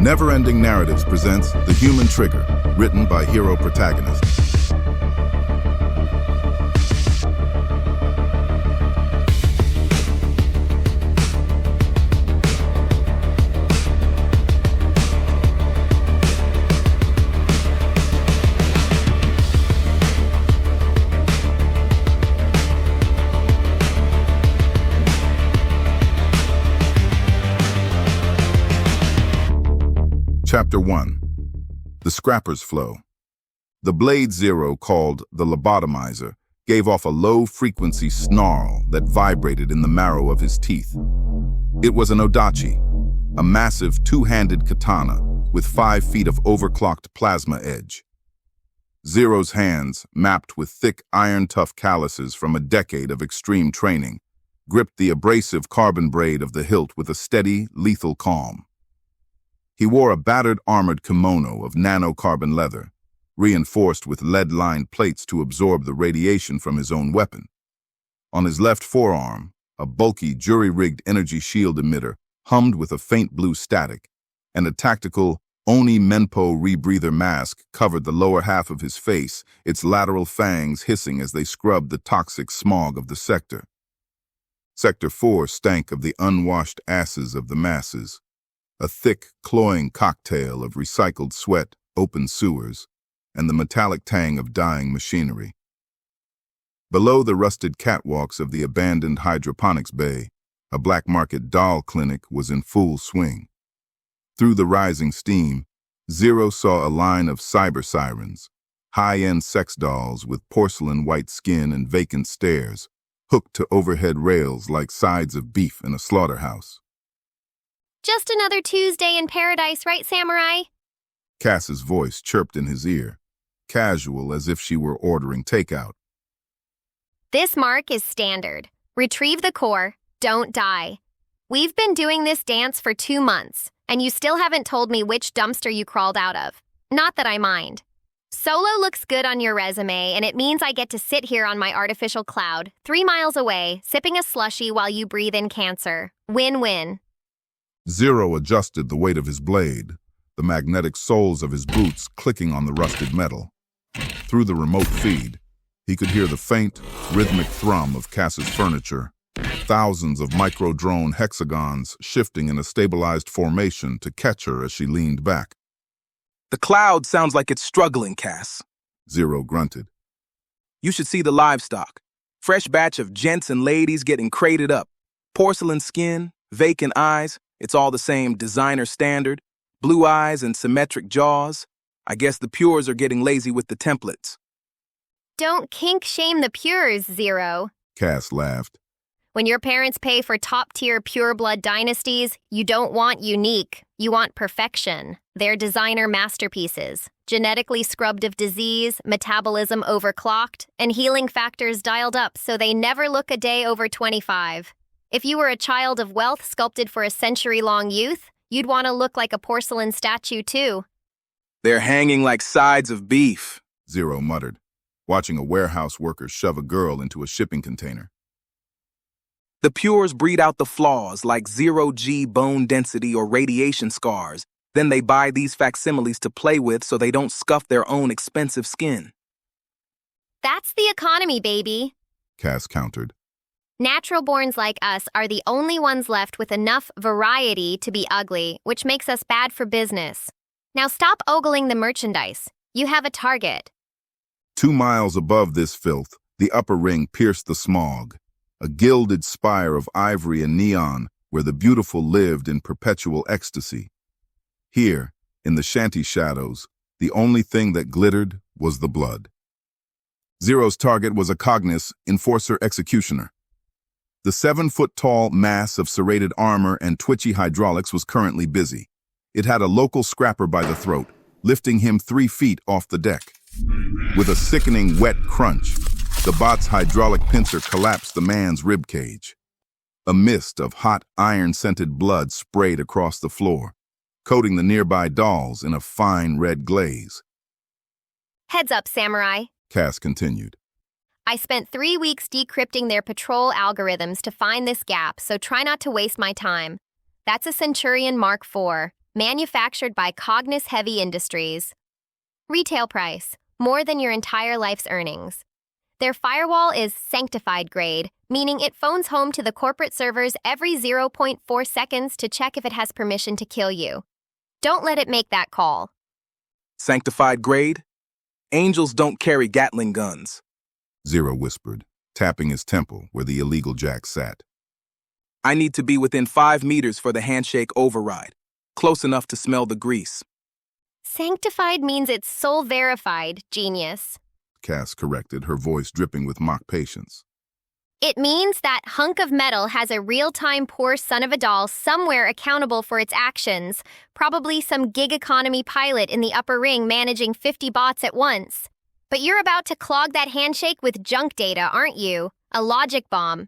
Never-Ending Narratives presents The Human Trigger, written by hero protagonist. Chapter 1. The Scrapper's Flow. The Blade Zero, called the lobotomizer, gave off a low-frequency snarl that vibrated in the marrow of his teeth. It was an odachi, a massive two-handed katana with 5 feet of overclocked plasma edge. Zero's hands, mapped with thick iron-tough calluses from a decade of extreme training, gripped the abrasive carbon braid of the hilt with a steady, lethal calm. He wore a battered armored kimono of nanocarbon leather, reinforced with lead-lined plates to absorb the radiation from his own weapon. On his left forearm, a bulky, jury-rigged energy shield emitter hummed with a faint blue static, and a tactical Oni Menpo rebreather mask covered the lower half of his face, its lateral fangs hissing as they scrubbed the toxic smog of the sector. Sector 4 stank of the unwashed asses of the masses, a thick, cloying cocktail of recycled sweat, open sewers, and the metallic tang of dying machinery. Below the rusted catwalks of the abandoned hydroponics bay, a black market doll clinic was in full swing. Through the rising steam, Zero saw a line of cyber sirens, high-end sex dolls with porcelain white skin and vacant stares, hooked to overhead rails like sides of beef in a slaughterhouse. Just another Tuesday in paradise, right, Samurai? Cass's voice chirped in his ear, casual as if she were ordering takeout. This mark is standard. Retrieve the core, don't die. We've been doing this dance for 2 months, and you still haven't told me which dumpster you crawled out of. Not that I mind. Solo looks good on your resume, and it means I get to sit here on my artificial cloud, 3 miles away, sipping a slushie while you breathe in cancer. Win-win. Zero adjusted the weight of his blade, the magnetic soles of his boots clicking on the rusted metal. Through the remote feed, he could hear the faint, rhythmic thrum of Cass's furniture, thousands of micro-drone hexagons shifting in a stabilized formation to catch her as she leaned back. The cloud sounds like it's struggling, Cass. Zero grunted. You should see the livestock. Fresh batch of gents and ladies getting crated up. Porcelain skin, vacant eyes. It's all the same designer standard, blue eyes and symmetric jaws. I guess the pures are getting lazy with the templates. Don't kink-shame the pures, Zero. Cass laughed. When your parents pay for top-tier pure-blood dynasties, you don't want unique, you want perfection. They're designer masterpieces, genetically scrubbed of disease, metabolism overclocked, and healing factors dialed up so they never look a day over 25. If you were a child of wealth sculpted for a century-long youth, you'd want to look like a porcelain statue, too. They're hanging like sides of beef, Zero muttered, watching a warehouse worker shove a girl into a shipping container. The pures breed out the flaws like 0G bone density or radiation scars. Then they buy these facsimiles to play with so they don't scuff their own expensive skin. That's the economy, baby. Cass countered. Natural-borns like us are the only ones left with enough variety to be ugly, which makes us bad for business. Now stop ogling the merchandise. You have a target. 2 miles above this filth, the upper ring pierced the smog, a gilded spire of ivory and neon where the beautiful lived in perpetual ecstasy. Here, in the shanty shadows, the only thing that glittered was the blood. Zero's target was a Cognis Enforcer Executioner. The 7-foot-tall mass of serrated armor and twitchy hydraulics was currently busy. It had a local scrapper by the throat, lifting him 3 feet off the deck. With a sickening wet crunch, the bot's hydraulic pincer collapsed the man's ribcage. A mist of hot, iron-scented blood sprayed across the floor, coating the nearby dolls in a fine red glaze. Heads up, Samurai. Cass continued. I spent 3 weeks decrypting their patrol algorithms to find this gap, so try not to waste my time. That's a Centurion Mark IV. Manufactured by Cognis Heavy Industries. Retail price, more than your entire life's earnings. Their firewall is sanctified grade, meaning it phones home to the corporate servers every 0.4 seconds to check if it has permission to kill you. Don't let it make that call. Sanctified grade? Angels don't carry Gatling guns. Zero whispered, tapping his temple where the illegal jack sat. I need to be within 5 meters for the handshake override, close enough to smell the grease. Sanctified means it's soul verified, genius. Cass corrected, her voice dripping with mock patience. It means that hunk of metal has a real-time poor son of a doll somewhere accountable for its actions, probably some gig economy pilot in the upper ring managing 50 bots at once. But you're about to clog that handshake with junk data, aren't you? A logic bomb.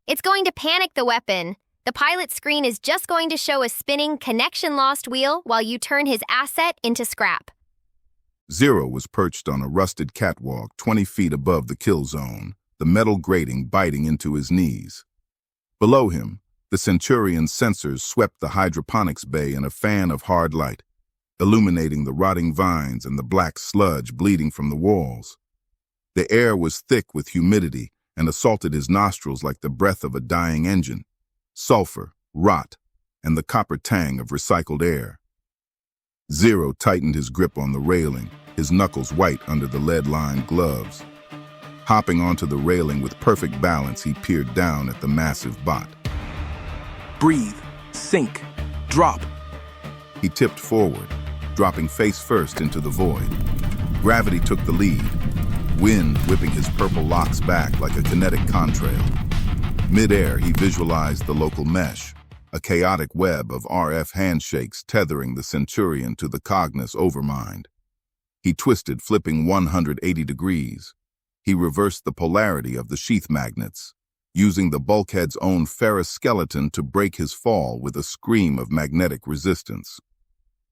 It's going to panic the weapon. The pilot screen is just going to show a spinning connection lost wheel while you turn his asset into scrap. Zero was perched on a rusted catwalk 20 feet above the kill zone, the metal grating biting into his knees. Below him, the Centurion's sensors swept the hydroponics bay in a fan of hard light, illuminating the rotting vines and the black sludge bleeding from the walls. The air was thick with humidity and assaulted his nostrils like the breath of a dying engine. Sulfur, rot, and the copper tang of recycled air. Zero tightened his grip on the railing, his knuckles white under the lead-lined gloves. Hopping onto the railing with perfect balance, he peered down at the massive bot. Breathe, sink, drop. He tipped forward, dropping face first into the void. Gravity took the lead, wind whipping his purple locks back like a kinetic contrail. Mid-air, he visualized the local mesh, a chaotic web of RF handshakes tethering the Centurion to the Cognis overmind. He twisted, flipping 180 degrees. He reversed the polarity of the sheath magnets, using the bulkhead's own ferrous skeleton to break his fall with a scream of magnetic resistance.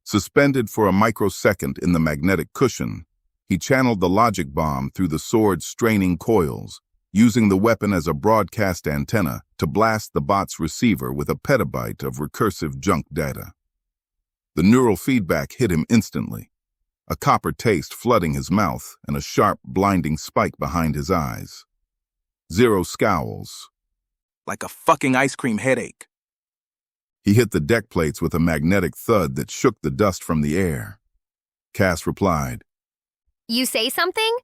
Suspended for a microsecond in the magnetic cushion, he channeled the logic bomb through the sword's straining coils, using the weapon as a broadcast antenna to blast the bot's receiver with a petabyte of recursive junk data. The neural feedback hit him instantly, a copper taste flooding his mouth and a sharp, blinding spike behind his eyes. Zero scowls. Like a fucking ice cream headache. He hit the deck plates with a magnetic thud that shook the dust from the air. Cass replied, You say something?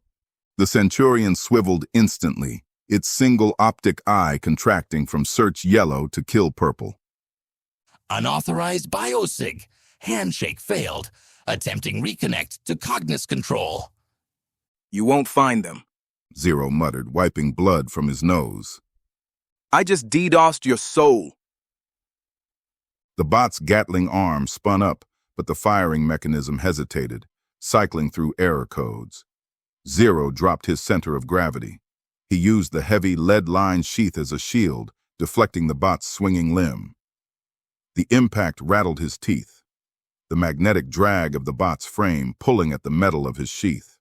The Centurion swiveled instantly, its single optic eye contracting from search yellow to kill purple. Unauthorized biosig. Handshake failed. Attempting reconnect to Cognis control. You won't find them. Zero muttered, wiping blood from his nose. I just DDoSed your soul. The bot's Gatling arm spun up, but the firing mechanism hesitated, cycling through error codes. Zero dropped his center of gravity. He used the heavy lead-lined sheath as a shield, deflecting the bot's swinging limb. The impact rattled his teeth, the magnetic drag of the bot's frame pulling at the metal of his sheath.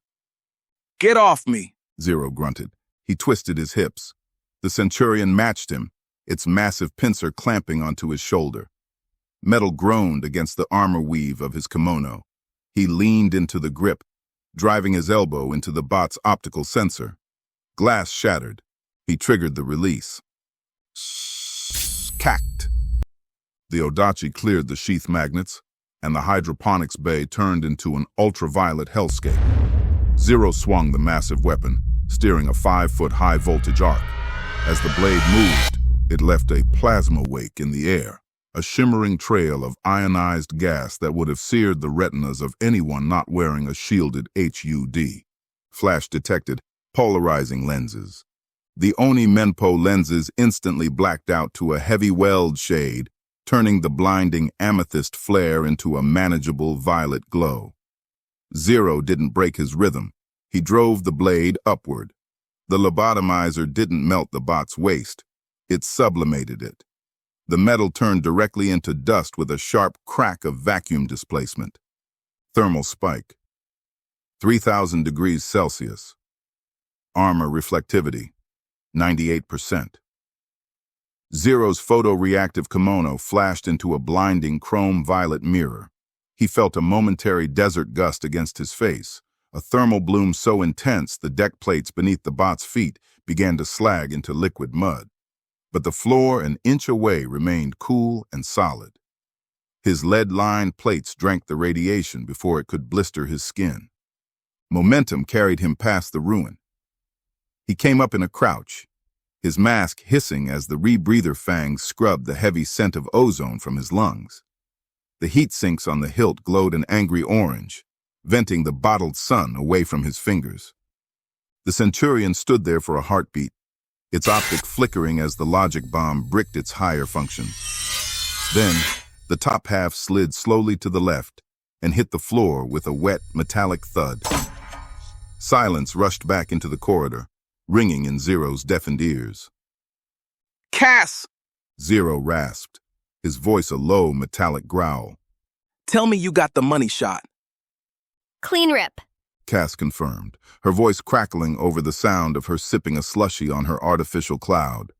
Get off me! Zero grunted. He twisted his hips. The Centurion matched him, its massive pincer clamping onto his shoulder. Metal groaned against the armor weave of his kimono. He leaned into the grip, driving his elbow into the bot's optical sensor. Glass shattered. He triggered the release. Cacked. The odachi cleared the sheath magnets, and the hydroponics bay turned into an ultraviolet hellscape. Zero swung the massive weapon, steering a 5-foot high-voltage arc. As the blade moved, it left a plasma wake in the air, a shimmering trail of ionized gas that would have seared the retinas of anyone not wearing a shielded HUD. Flash detected polarizing lenses. The Oni Menpo lenses instantly blacked out to a heavy weld shade, turning the blinding amethyst flare into a manageable violet glow. Zero didn't break his rhythm. He drove the blade upward. The lobotomizer didn't melt the bot's waist. It sublimated it. The metal turned directly into dust with a sharp crack of vacuum displacement. Thermal spike. 3,000 degrees Celsius. Armor reflectivity. 98%. Zero's photoreactive kimono flashed into a blinding chrome-violet mirror, He felt a momentary desert gust against his face, a thermal bloom so intense the deck plates beneath the bot's feet began to slag into liquid mud. But the floor an inch away remained cool and solid. His lead-lined plates drank the radiation before it could blister his skin. Momentum carried him past the ruin. He came up in a crouch, his mask hissing as the rebreather fangs scrubbed the heavy scent of ozone from his lungs. The heat sinks on the hilt glowed an angry orange, venting the bottled sun away from his fingers. The Centurion stood there for a heartbeat, its optic flickering as the logic bomb bricked its higher functions. Then, the top half slid slowly to the left and hit the floor with a wet, metallic thud. Silence rushed back into the corridor, ringing in Zero's deafened ears. Cass! Zero rasped, his voice a low, metallic growl. Tell me you got the money shot. Clean rip. Cass confirmed, her voice crackling over the sound of her sipping a slushie on her artificial cloud.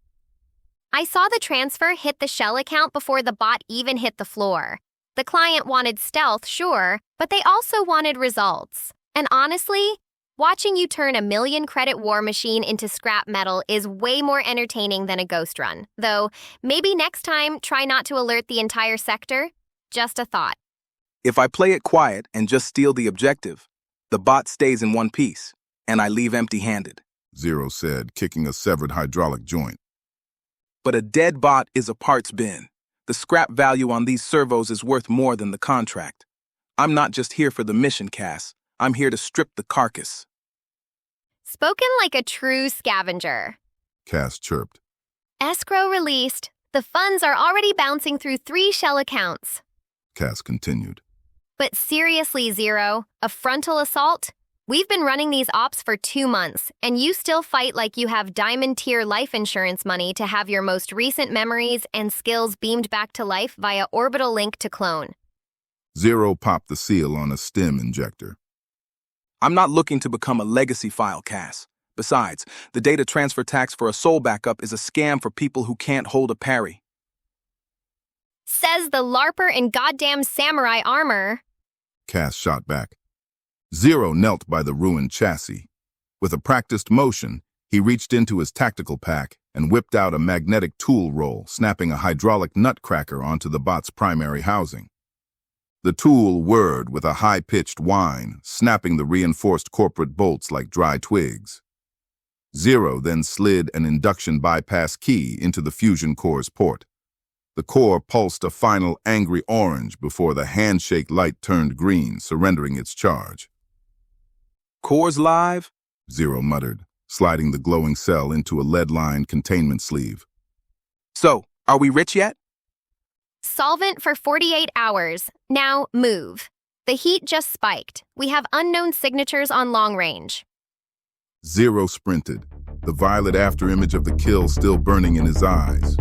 I saw the transfer hit the shell account before the bot even hit the floor. The client wanted stealth, sure, but they also wanted results. And honestly, watching you turn a 1,000,000-credit war machine into scrap metal is way more entertaining than a ghost run. Though, maybe next time, try not to alert the entire sector. Just a thought. If I play it quiet and just steal the objective, the bot stays in one piece, and I leave empty-handed. Zero said, kicking a severed hydraulic joint. But a dead bot is a parts bin. The scrap value on these servos is worth more than the contract. I'm not just here for the mission, Cass. I'm here to strip the carcass. Spoken like a true scavenger. Cass chirped. Escrow released. The funds are already bouncing through 3 shell accounts. Cass continued. But seriously, Zero, a frontal assault? We've been running these ops for 2 months, and you still fight like you have diamond-tier life insurance money to have your most recent memories and skills beamed back to life via orbital link to clone. Zero popped the seal on a stem injector. I'm not looking to become a legacy file, Cass. Besides, the data transfer tax for a soul backup is a scam for people who can't hold a parry. Says the LARPer in goddamn samurai armor. Cass shot back. Zero knelt by the ruined chassis. With a practiced motion, he reached into his tactical pack and whipped out a magnetic tool roll, snapping a hydraulic nutcracker onto the bot's primary housing. The tool whirred with a high-pitched whine, snapping the reinforced corporate bolts like dry twigs. Zero then slid an induction bypass key into the fusion core's port. The core pulsed a final angry orange before the handshake light turned green, surrendering its charge. Core's live? Zero muttered, sliding the glowing cell into a lead-lined containment sleeve. So, are we rich yet? Solvent for 48 hours. Now move. The heat just spiked. We have unknown signatures on long range. Zero sprinted, the violet afterimage of the kill still burning in his eyes.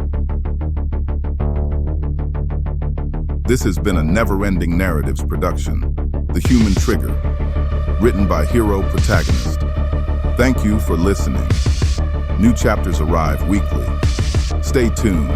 This has been a never-ending narratives production, The Human Trigger, written by hero protagonist. Thank you for listening. New chapters arrive weekly. Stay tuned.